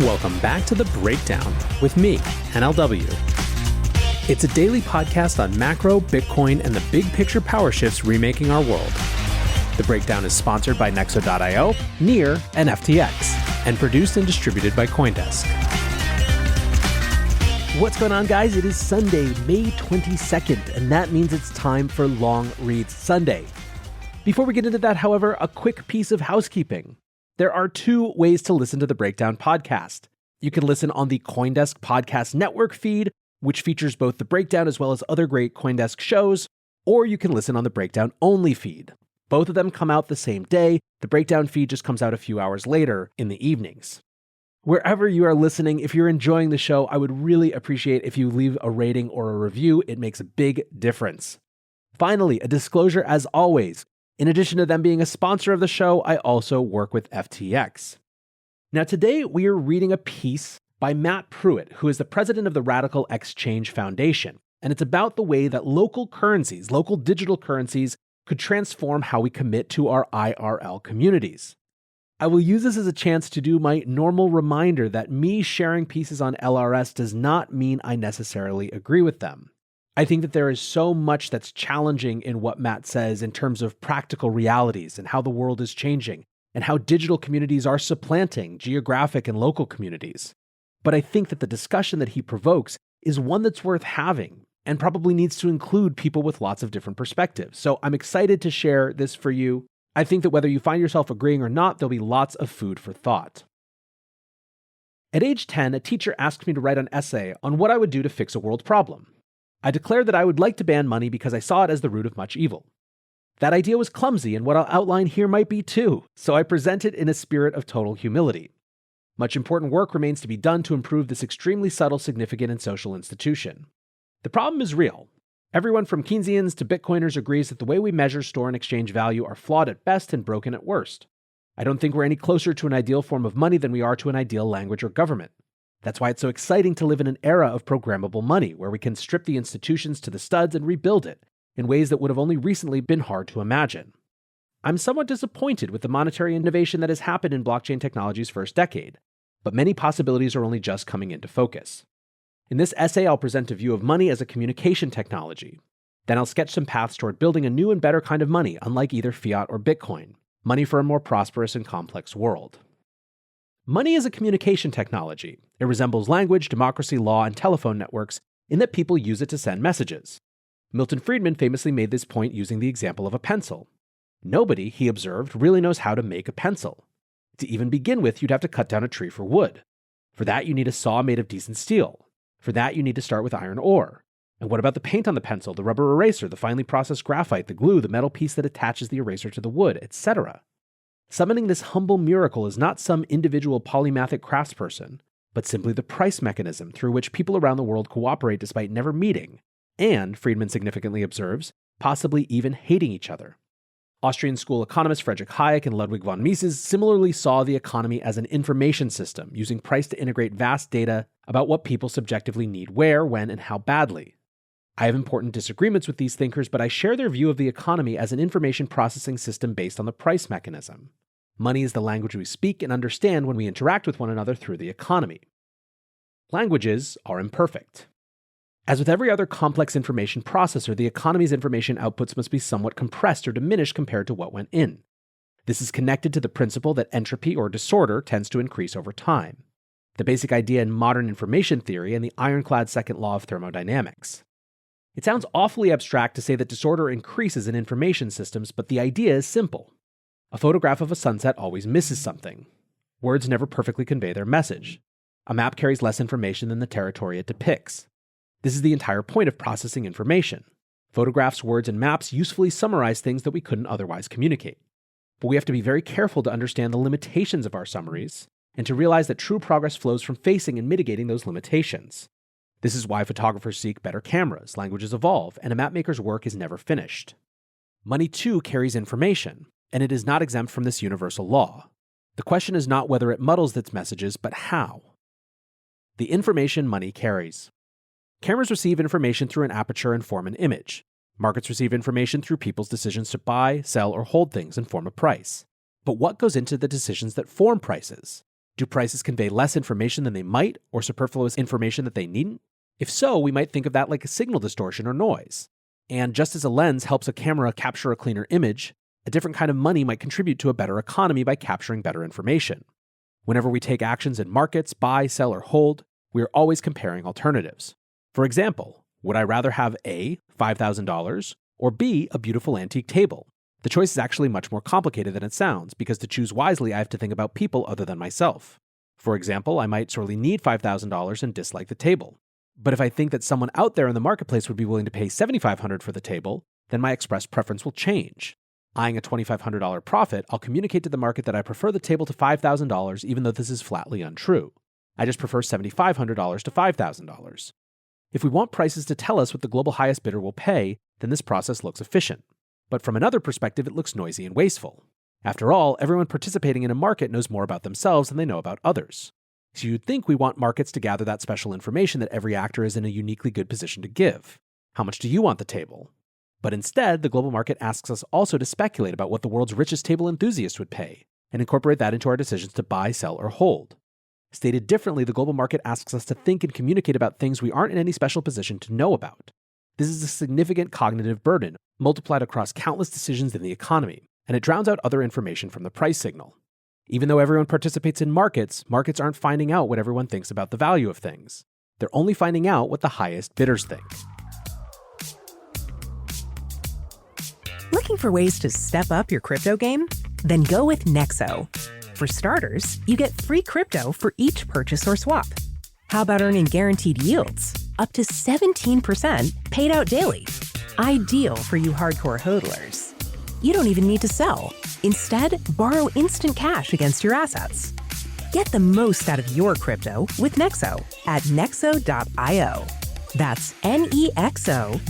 Welcome back to The Breakdown with me, NLW. It's a daily podcast on macro, Bitcoin, and the big picture power shifts remaking our world. The Breakdown is sponsored by Nexo.io, Near, and FTX, and produced and distributed by CoinDesk. What's going on, guys? It is Sunday, May 22nd, and that means it's time for Long Reads Sunday. Before we get into that, however, a quick piece of housekeeping. There are two ways to listen to the Breakdown podcast. You can listen on the CoinDesk Podcast Network feed, which features both the Breakdown as well as other great CoinDesk shows, or you can listen on the Breakdown only feed. Both of them come out the same day. The Breakdown feed just comes out a few hours later in the evenings. Wherever you are listening, if you're enjoying the show, I would really appreciate if you leave a rating or a review. It makes a big difference. Finally, a disclosure as always. In addition to them being a sponsor of the show, I also work with FTX. Now today we are reading a piece by Matt Pruitt, who is the president of the Radical Exchange Foundation, and it's about the way that local currencies, local digital currencies, could transform how we commit to our IRL communities. I will use this as a chance to do my normal reminder that me sharing pieces on LRS does not mean I necessarily agree with them. I think that there is so much that's challenging in what Matt says in terms of practical realities and how the world is changing and how digital communities are supplanting geographic and local communities. But I think that the discussion that he provokes is one that's worth having and probably needs to include people with lots of different perspectives. So I'm excited to share this for you. I think that whether you find yourself agreeing or not, there'll be lots of food for thought. At age 10, a teacher asked me to write an essay on what I would do to fix a world problem. I declared that I would like to ban money because I saw it as the root of much evil. That idea was clumsy, and what I'll outline here might be too, so I present it in a spirit of total humility. Much important work remains to be done to improve this extremely subtle, significant, and social institution. The problem is real. Everyone from Keynesians to Bitcoiners agrees that the way we measure, store, and exchange value are flawed at best and broken at worst. I don't think we're any closer to an ideal form of money than we are to an ideal language or government. That's why it's so exciting to live in an era of programmable money, where we can strip the institutions to the studs and rebuild it in ways that would have only recently been hard to imagine. I'm somewhat disappointed with the monetary innovation that has happened in blockchain technology's first decade, but many possibilities are only just coming into focus. In this essay, I'll present a view of money as a communication technology. Then I'll sketch some paths toward building a new and better kind of money, unlike either fiat or Bitcoin, money for a more prosperous and complex world. Money is a communication technology. It resembles language, democracy, law, and telephone networks in that people use it to send messages. Milton Friedman famously made this point using the example of a pencil. Nobody, he observed, really knows how to make a pencil. To even begin with, you'd have to cut down a tree for wood. For that, you need a saw made of decent steel. For that, you need to start with iron ore. And what about the paint on the pencil, the rubber eraser, the finely processed graphite, the glue, the metal piece that attaches the eraser to the wood, etc.? Summoning this humble miracle is not some individual polymathic craftsperson, but simply the price mechanism through which people around the world cooperate despite never meeting, and, Friedman significantly observes, possibly even hating each other. Austrian school economists Friedrich Hayek and Ludwig von Mises similarly saw the economy as an information system, using price to integrate vast data about what people subjectively need where, when, and how badly. I have important disagreements with these thinkers, but I share their view of the economy as an information processing system based on the price mechanism. Money is the language we speak and understand when we interact with one another through the economy. Languages are imperfect. As with every other complex information processor, the economy's information outputs must be somewhat compressed or diminished compared to what went in. This is connected to the principle that entropy or disorder tends to increase over time, the basic idea in modern information theory and the ironclad second law of thermodynamics. It sounds awfully abstract to say that disorder increases in information systems, but the idea is simple. A photograph of a sunset always misses something. Words never perfectly convey their message. A map carries less information than the territory it depicts. This is the entire point of processing information. Photographs, words, and maps usefully summarize things that we couldn't otherwise communicate. But we have to be very careful to understand the limitations of our summaries, and to realize that true progress flows from facing and mitigating those limitations. This is why photographers seek better cameras, languages evolve, and a mapmaker's work is never finished. Money too carries information, and it is not exempt from this universal law. The question is not whether it muddles its messages, but how. The information money carries. Cameras receive information through an aperture and form an image. Markets receive information through people's decisions to buy, sell, or hold things and form a price. But what goes into the decisions that form prices? Do prices convey less information than they might, or superfluous information that they needn't? If so, we might think of that like a signal distortion or noise. And just as a lens helps a camera capture a cleaner image, a different kind of money might contribute to a better economy by capturing better information. Whenever we take actions in markets, buy, sell, or hold, we are always comparing alternatives. For example, would I rather have A, $5,000, or B, a beautiful antique table? The choice is actually much more complicated than it sounds, because to choose wisely, I have to think about people other than myself. For example, I might sorely need $5,000 and dislike the table. But if I think that someone out there in the marketplace would be willing to pay $7,500 for the table, then my expressed preference will change. Eyeing a $2,500 profit, I'll communicate to the market that I prefer the table to $5,000 even though this is flatly untrue. I just prefer $7,500 to $5,000. If we want prices to tell us what the global highest bidder will pay, then this process looks efficient. But from another perspective, it looks noisy and wasteful. After all, everyone participating in a market knows more about themselves than they know about others. So you'd think we want markets to gather that special information that every actor is in a uniquely good position to give. How much do you want the table? But instead, the global market asks us also to speculate about what the world's richest table enthusiast would pay, and incorporate that into our decisions to buy, sell, or hold. Stated differently, the global market asks us to think and communicate about things we aren't in any special position to know about. This is a significant cognitive burden, multiplied across countless decisions in the economy, and it drowns out other information from the price signal. Even though everyone participates in markets, markets aren't finding out what everyone thinks about the value of things. They're only finding out what the highest bidders think. Looking for ways to step up your crypto game? Then go with Nexo. For starters, you get free crypto for each purchase or swap. How about earning guaranteed yields? Up to 17% paid out daily. Ideal for you hardcore hodlers. You don't even need to sell. Instead, borrow instant cash against your assets. Get the most out of your crypto with Nexo at nexo.io. That's nexo.io.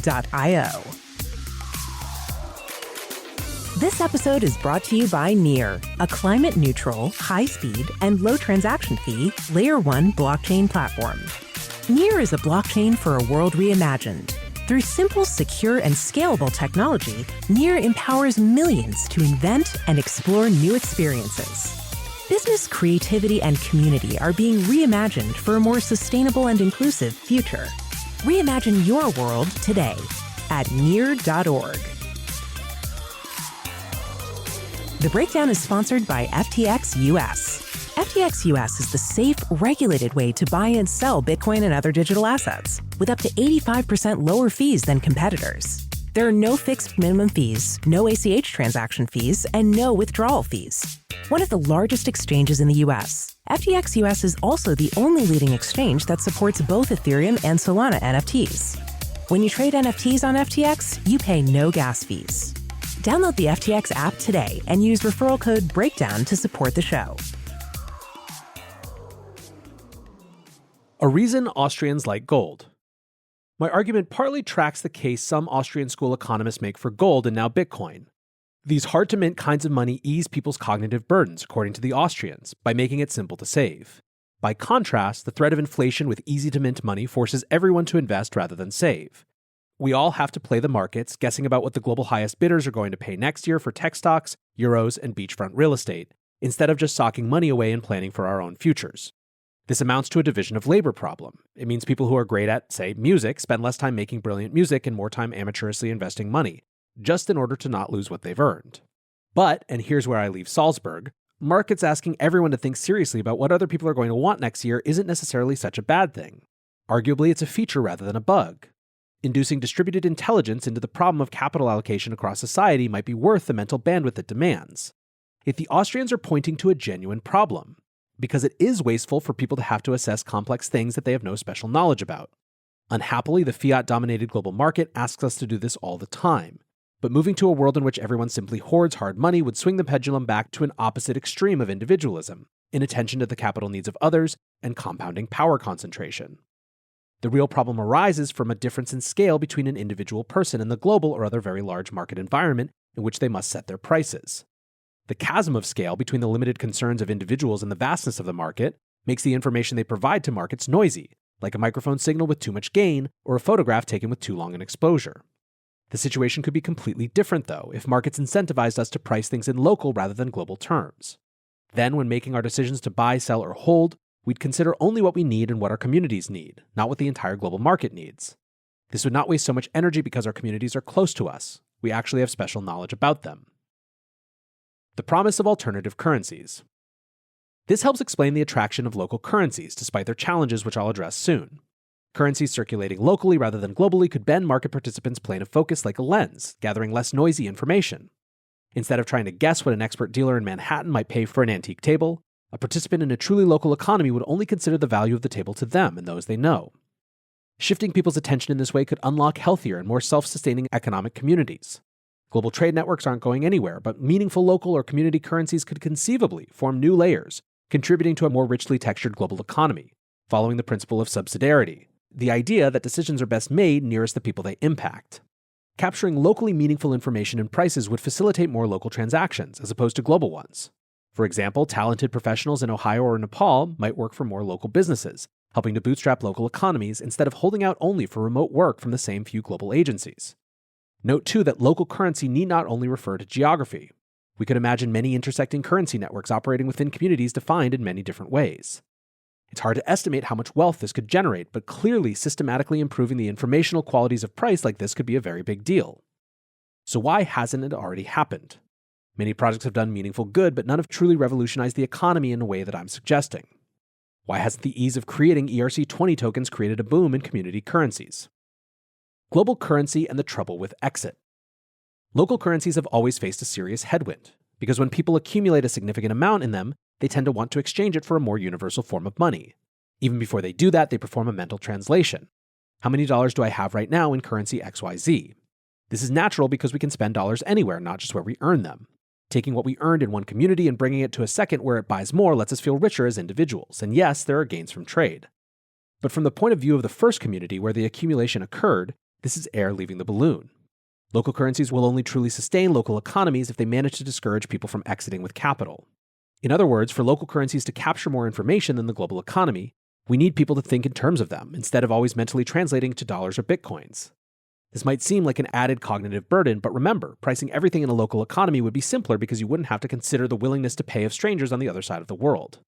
This episode is brought to you by Near, a climate-neutral, high-speed, and low transaction fee Layer 1 blockchain platform. Near is a blockchain for a world reimagined. Through simple, secure, and scalable technology, Near empowers millions to invent and explore new experiences. Business creativity and community are being reimagined for a more sustainable and inclusive future. Reimagine your world today at near.org. The breakdown is sponsored by FTX US. FTX US is the safe, regulated way to buy and sell Bitcoin and other digital assets, with up to 85% lower fees than competitors. There are no fixed minimum fees, no ACH transaction fees, and no withdrawal fees. One of the largest exchanges in the US, FTX US is also the only leading exchange that supports both Ethereum and Solana NFTs. When you trade NFTs on FTX, you pay no gas fees. Download the FTX app today and use referral code BREAKDOWN to support the show. A reason Austrians like gold. My argument partly tracks the case some Austrian school economists make for gold and now Bitcoin. These hard-to-mint kinds of money ease people's cognitive burdens, according to the Austrians, by making it simple to save. By contrast, the threat of inflation with easy-to-mint money forces everyone to invest rather than save. We all have to play the markets, guessing about what the global highest bidders are going to pay next year for tech stocks, euros, and beachfront real estate, instead of just socking money away and planning for our own futures. This amounts to a division of labor problem. It means people who are great at, say, music spend less time making brilliant music and more time amateurishly investing money, just in order to not lose what they've earned. But, and here's where I leave Salzburg, markets asking everyone to think seriously about what other people are going to want next year isn't necessarily such a bad thing. Arguably, it's a feature rather than a bug. Inducing distributed intelligence into the problem of capital allocation across society might be worth the mental bandwidth it demands. Yet the Austrians are pointing to a genuine problem, because it is wasteful for people to have to assess complex things that they have no special knowledge about. Unhappily, the fiat-dominated global market asks us to do this all the time, but moving to a world in which everyone simply hoards hard money would swing the pendulum back to an opposite extreme of individualism, inattention to the capital needs of others, and compounding power concentration. The real problem arises from a difference in scale between an individual person and the global or other very large market environment in which they must set their prices. The chasm of scale between the limited concerns of individuals and the vastness of the market makes the information they provide to markets noisy, like a microphone signal with too much gain or a photograph taken with too long an exposure. The situation could be completely different, though, if markets incentivized us to price things in local rather than global terms. Then, when making our decisions to buy, sell, or hold, we'd consider only what we need and what our communities need, not what the entire global market needs. This would not waste so much energy because our communities are close to us. We actually have special knowledge about them. The promise of alternative currencies. This helps explain the attraction of local currencies, despite their challenges, which I'll address soon. Currencies circulating locally rather than globally could bend market participants' plane of focus like a lens, gathering less noisy information. Instead of trying to guess what an expert dealer in Manhattan might pay for an antique table, a participant in a truly local economy would only consider the value of the table to them and those they know. Shifting people's attention in this way could unlock healthier and more self-sustaining economic communities. Global trade networks aren't going anywhere, but meaningful local or community currencies could conceivably form new layers, contributing to a more richly textured global economy, following the principle of subsidiarity, the idea that decisions are best made nearest the people they impact. Capturing locally meaningful information and prices would facilitate more local transactions, as opposed to global ones. For example, talented professionals in Ohio or Nepal might work for more local businesses, helping to bootstrap local economies instead of holding out only for remote work from the same few global agencies. Note too that local currency need not only refer to geography. We could imagine many intersecting currency networks operating within communities defined in many different ways. It's hard to estimate how much wealth this could generate, but clearly systematically improving the informational qualities of price like this could be a very big deal. So why hasn't it already happened? Many projects have done meaningful good, but none have truly revolutionized the economy in a way that I'm suggesting. Why hasn't the ease of creating ERC20 tokens created a boom in community currencies? Global currency and the trouble with exit. Local currencies have always faced a serious headwind, because when people accumulate a significant amount in them, they tend to want to exchange it for a more universal form of money. Even before they do that, they perform a mental translation. How many dollars do I have right now in currency XYZ? This is natural because we can spend dollars anywhere, not just where we earn them. Taking what we earned in one community and bringing it to a second where it buys more lets us feel richer as individuals, and yes, there are gains from trade. But from the point of view of the first community where the accumulation occurred, this is air leaving the balloon. Local currencies will only truly sustain local economies if they manage to discourage people from exiting with capital. In other words, for local currencies to capture more information than the global economy, we need people to think in terms of them, instead of always mentally translating to dollars or bitcoins. This might seem like an added cognitive burden, but remember, pricing everything in a local economy would be simpler because you wouldn't have to consider the willingness to pay of strangers on the other side of the world.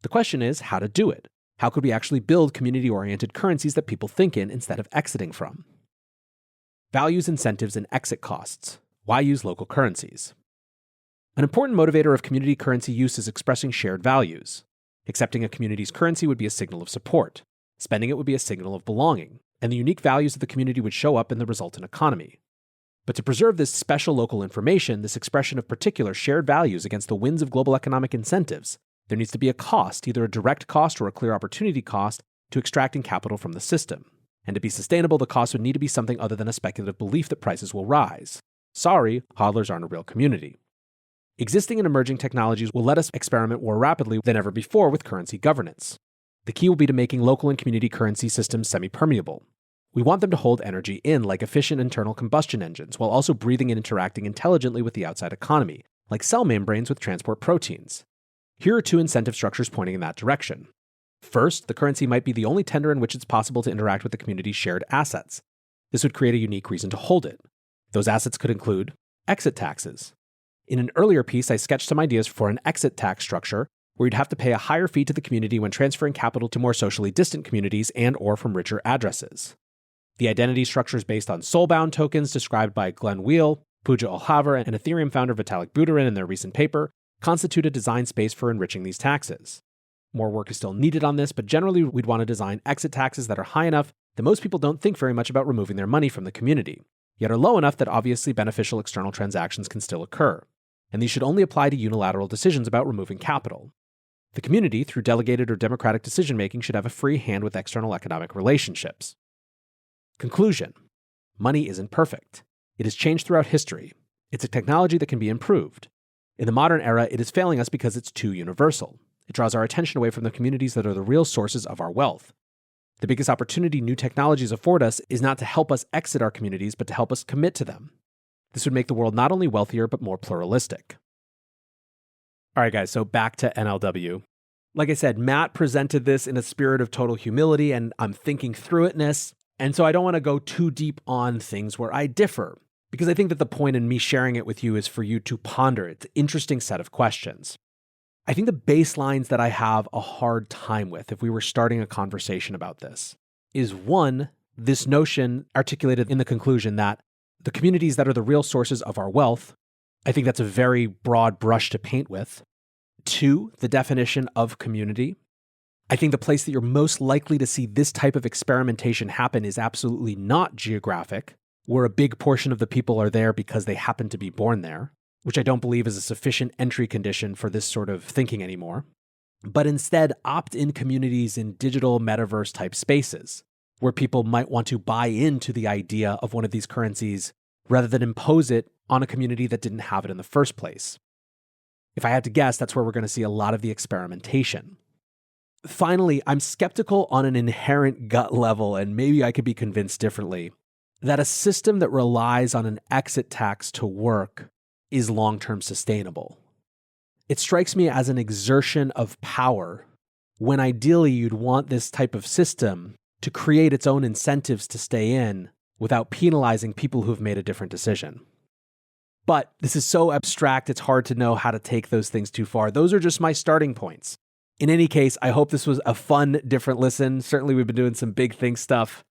The question is how to do it. How could we actually build community-oriented currencies that people think in instead of exiting from? Values, incentives, and exit costs. Why use local currencies? An important motivator of community currency use is expressing shared values. Accepting a community's currency would be a signal of support. Spending it would be a signal of belonging, and the unique values of the community would show up in the resultant economy. But to preserve this special local information, this expression of particular shared values against the winds of global economic incentives, there needs to be a cost, either a direct cost or a clear opportunity cost, to extracting capital from the system. And to be sustainable, the cost would need to be something other than a speculative belief that prices will rise. Sorry, hodlers aren't a real community. Existing and emerging technologies will let us experiment more rapidly than ever before with currency governance. The key will be to making local and community currency systems semi-permeable. We want them to hold energy in like efficient internal combustion engines, while also breathing and interacting intelligently with the outside economy, like cell membranes with transport proteins. Here are two incentive structures pointing in that direction. First, the currency might be the only tender in which it's possible to interact with the community's shared assets. This would create a unique reason to hold it. Those assets could include exit taxes. In an earlier piece, I sketched some ideas for an exit tax structure, where you'd have to pay a higher fee to the community when transferring capital to more socially distant communities and/or from richer addresses. The identity structure is based on soul-bound tokens described by Glenn Wheel, Pooja Alhaver, and Ethereum founder Vitalik Buterin in their recent paper, constitute a design space for enriching these taxes. More work is still needed on this, but generally we'd want to design exit taxes that are high enough that most people don't think very much about removing their money from the community, yet are low enough that obviously beneficial external transactions can still occur. And these should only apply to unilateral decisions about removing capital. The community, through delegated or democratic decision-making, should have a free hand with external economic relationships. Conclusion. Money isn't perfect. It has changed throughout history. It's a technology that can be improved. In the modern era, it is failing us because it's too universal. It draws our attention away from the communities that are the real sources of our wealth. The biggest opportunity new technologies afford us is not to help us exit our communities, but to help us commit to them. This would make the world not only wealthier, but more pluralistic. All right, guys, so back to NLW. Like I said, Matt presented this in a spirit of total humility, and I'm thinking through itness. And so I don't want to go too deep on things where I differ, because I think that the point in me sharing it with you is for you to ponder. It's an interesting set of questions. I think the baselines that I have a hard time with if we were starting a conversation about this is one, this notion articulated in the conclusion that the communities that are the real sources of our wealth, I think that's a very broad brush to paint with. Two, the definition of community. I think the place that you're most likely to see this type of experimentation happen is absolutely not geographic, where a big portion of the people are there because they happen to be born there, which I don't believe is a sufficient entry condition for this sort of thinking anymore, but instead opt-in communities in digital metaverse type spaces, where people might want to buy into the idea of one of these currencies rather than impose it on a community that didn't have it in the first place. If I had to guess, that's where we're going to see a lot of the experimentation. Finally, I'm skeptical on an inherent gut level, and maybe I could be convinced differently, that a system that relies on an exit tax to work is long-term sustainable. It strikes me as an exertion of power, when ideally you'd want this type of system to create its own incentives to stay in without penalizing people who've made a different decision. But this is so abstract, it's hard to know how to take those things too far. Those are just my starting points. In any case, I hope this was a fun, different listen. Certainly, we've been doing some big thing stuff.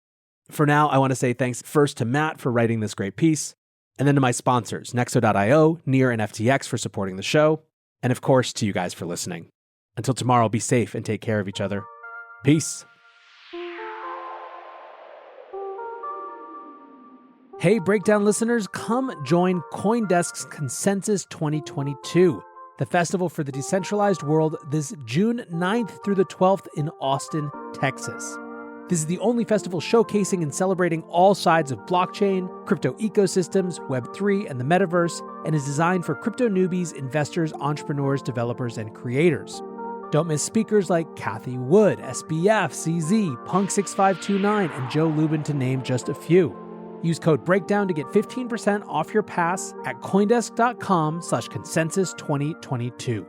For now, I want to say thanks first to Matt for writing this great piece, and then to my sponsors, Nexo.io, Near, and FTX for supporting the show, and of course, to you guys for listening. Until tomorrow, be safe and take care of each other. Peace. Hey, Breakdown listeners, come join CoinDesk's Consensus 2022, the festival for the decentralized world, this June 9th through the 12th in Austin, Texas. This is the only festival showcasing and celebrating all sides of blockchain, crypto ecosystems, Web3, and the metaverse, and is designed for crypto newbies, investors, entrepreneurs, developers, and creators. Don't miss speakers like Cathie Wood, SBF, CZ, Punk6529, and Joe Lubin, to name just a few. Use code BREAKDOWN to get 15% off your pass at coindesk.com/consensus2022.